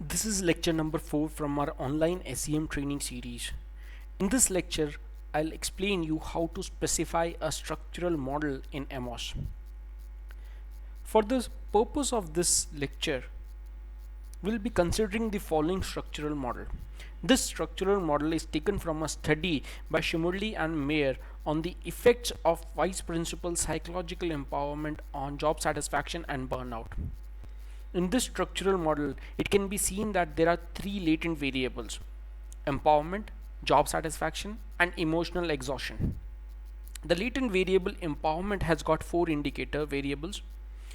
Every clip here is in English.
This is lecture number 4 from our online SEM training series. In this lecture, I'll explain you how to specify a structural model in Amos. For the purpose of this lecture, we'll be considering the following structural model. This structural model is taken from a study by Shimurli and Mayer on the effects of wise principle psychological empowerment on job satisfaction and burnout. In this structural model, it can be seen that there are three latent variables: empowerment, job satisfaction, and emotional exhaustion. The latent variable empowerment has got four indicator variables,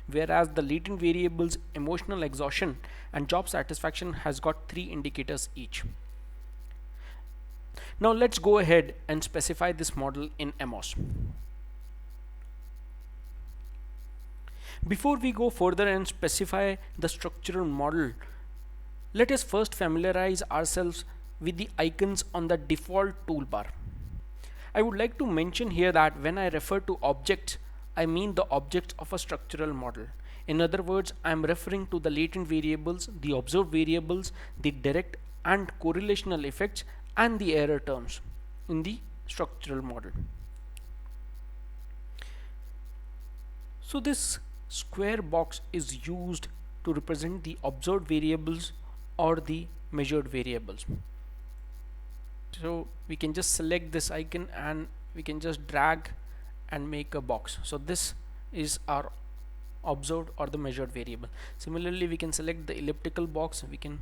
whereas the latent variables emotional exhaustion and job satisfaction has got three indicators each. Now let's go ahead and specify this model in Amos. Before we go further and specify the structural model, let us first familiarize ourselves with the icons on the default toolbar. I would like to mention here that when I refer to objects, I mean the objects of a structural model. In other words, I am referring to the latent variables, the observed variables, the direct and correlational effects, and the error terms in the structural model. So this square box is used to represent the observed variables or the measured variables. So we can just select this icon and we can just drag and make a box. So this is our observed or the measured variable. Similarly, we can select the elliptical box. We can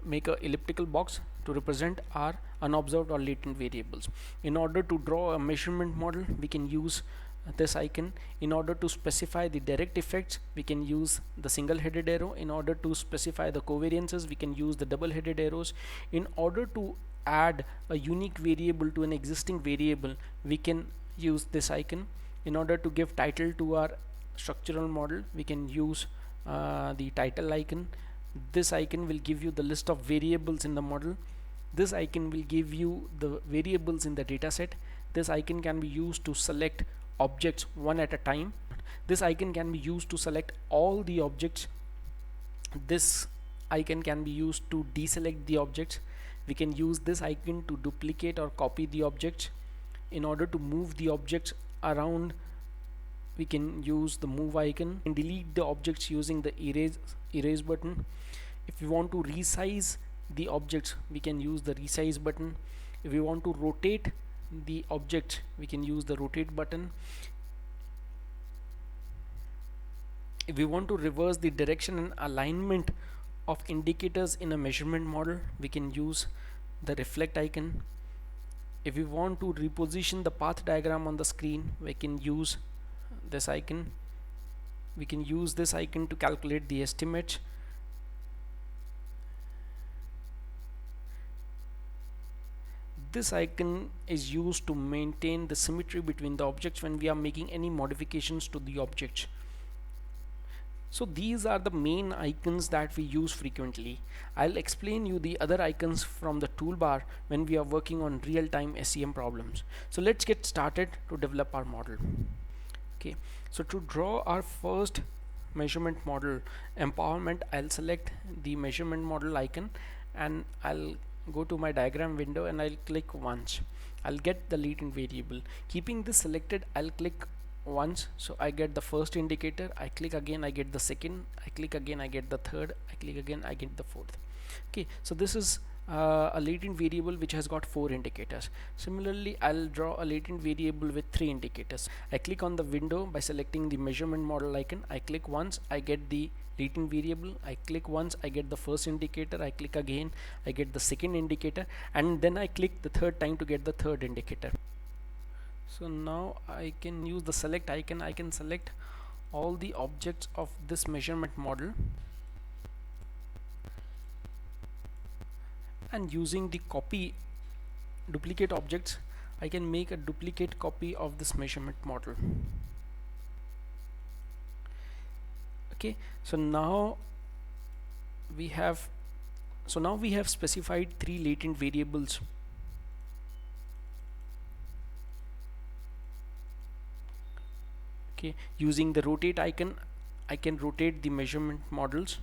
make a elliptical box to represent our unobserved or latent variables. In order to draw a measurement model, we can use this icon. In order to specify the direct effects, we can use the single-headed arrow. In order to specify the covariances, we can use the double-headed arrows. In order to add a unique variable to an existing variable, we can use this icon. In order to give title to our structural model, we can use the title icon. This icon will give you the list of variables in the model. This icon will give you the variables in the data set. This icon can be used to select objects one at a time. This icon can be used to select all the objects. This icon can be used to deselect the objects. We can use this icon to duplicate or copy the objects. In order to move the objects around, we can use the move icon and delete the objects using the erase button. If we want to resize the objects, we can use the resize button. If we want to rotate the object, we can use the rotate button. If we want to reverse the direction and alignment of indicators in a measurement model, we can use the reflect icon. If we want to reposition the path diagram on the screen, we can use this icon. We can use this icon to calculate the estimate. This icon is used to maintain the symmetry between the objects when we are making any modifications to the objects. So these are the main icons that we use frequently. I'll explain you the other icons from the toolbar when we are working on real-time SEM problems. So let's get started to develop our model. Okay, so to draw our first measurement model, empowerment, I'll select the measurement model icon and I'll go to my diagram window and I'll click once. I'll get the latent variable. Keeping this selected, I'll click once, so I get the first indicator. I click again, I get the second. I click again, I get the third. I click again, I get the fourth. Okay, so this is a latent variable which has got 4 indicators. Similarly, I'll draw a latent variable with 3 indicators. I click on the window by selecting the measurement model icon. I click once, I get the latent variable. I click once, I get the first indicator. I click again, I get the second indicator, and then I click the third time to get the third indicator. So now I can use the select icon. I can select all the objects of this measurement model, and using the copy duplicate objects, I can make a duplicate copy of this measurement model. Okay, so now we have specified 3 latent variables. Okay, using the rotate icon, I can rotate the measurement models.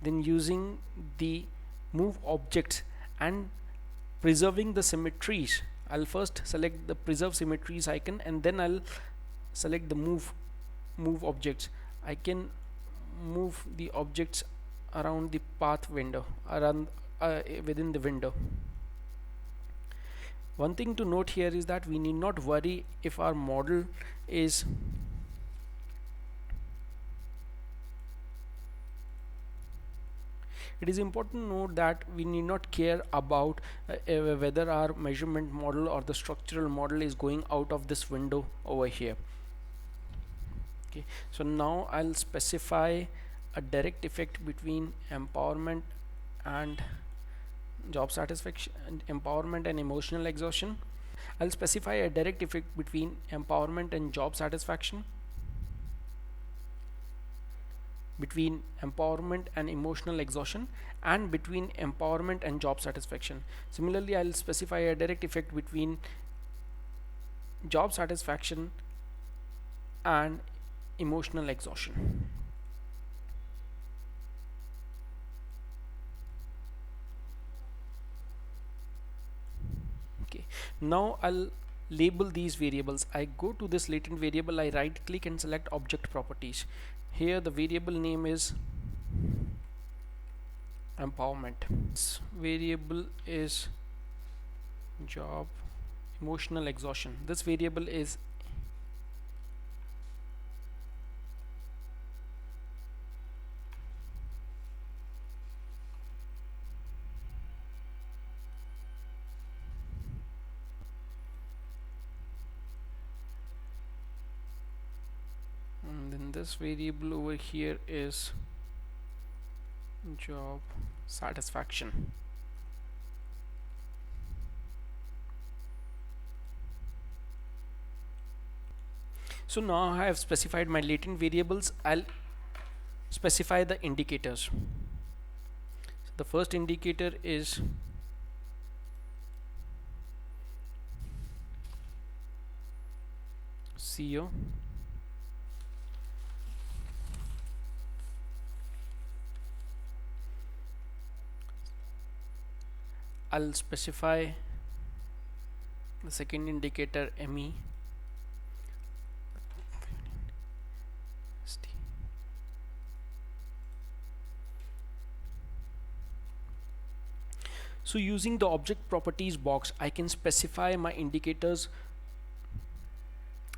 then using the move objects and preserving the symmetries, I'll first select the preserve symmetries icon and then I'll select the move objects. I can move the objects around the path window, around within the window. One thing to note here is that we need not worry if our model is it is important to note that we need not care about whether our measurement model or the structural model is going out of this window over here. Okay, so now I'll specify a direct effect between empowerment and job satisfaction, and empowerment and emotional exhaustion. I'll specify a direct effect between empowerment and job satisfaction, between empowerment and emotional exhaustion, and between empowerment and job satisfaction. Similarly, I'll specify a direct effect between job satisfaction and emotional exhaustion. Okay, now I'll label these variables. I go to this latent variable, I right click and select object properties. Here the variable name is empowerment. This variable is job emotional exhaustion. This variable is and then this variable over here is job satisfaction. So now I have specified my latent variables. I'll specify the indicators. So the first indicator is CO. I'll specify the second indicator ME. So using the object properties box, I can specify my indicators.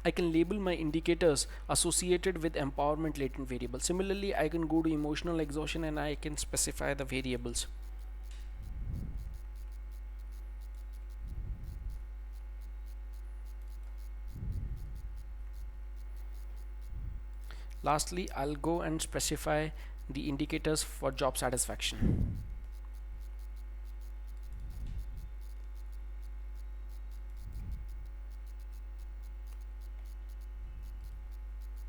I can label my indicators associated with empowerment latent variable. Similarly, I can go to emotional exhaustion and I can specify the variables. Lastly, I'll go and specify the indicators for job satisfaction.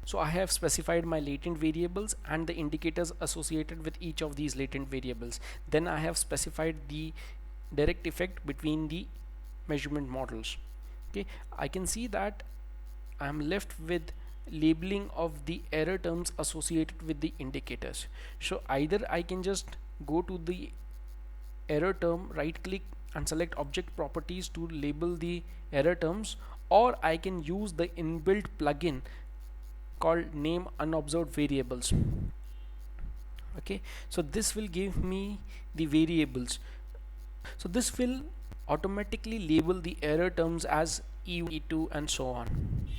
So I have specified my latent variables and the indicators associated with each of these latent variables. Then I have specified the direct effect between the measurement models. Okay, I can see that I am left with labeling of the error terms associated with the indicators. So either I can just go to the error term, right click and select object properties to label the error terms, or I can use the inbuilt plugin called name unobserved variables. Okay, so this will give me the variables. So this will automatically label the error terms as E1, E2 and so on.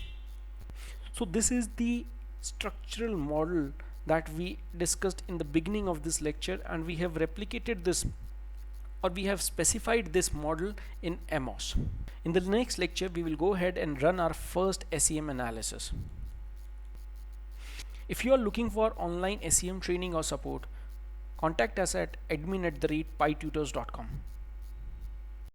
So this is the structural model that we discussed in the beginning of this lecture, and we have replicated this, or we have specified this model in Amos. In the next lecture, we will go ahead and run our first SEM analysis. If you are looking for online SEM training or support, contact us at admin@pytutors.com.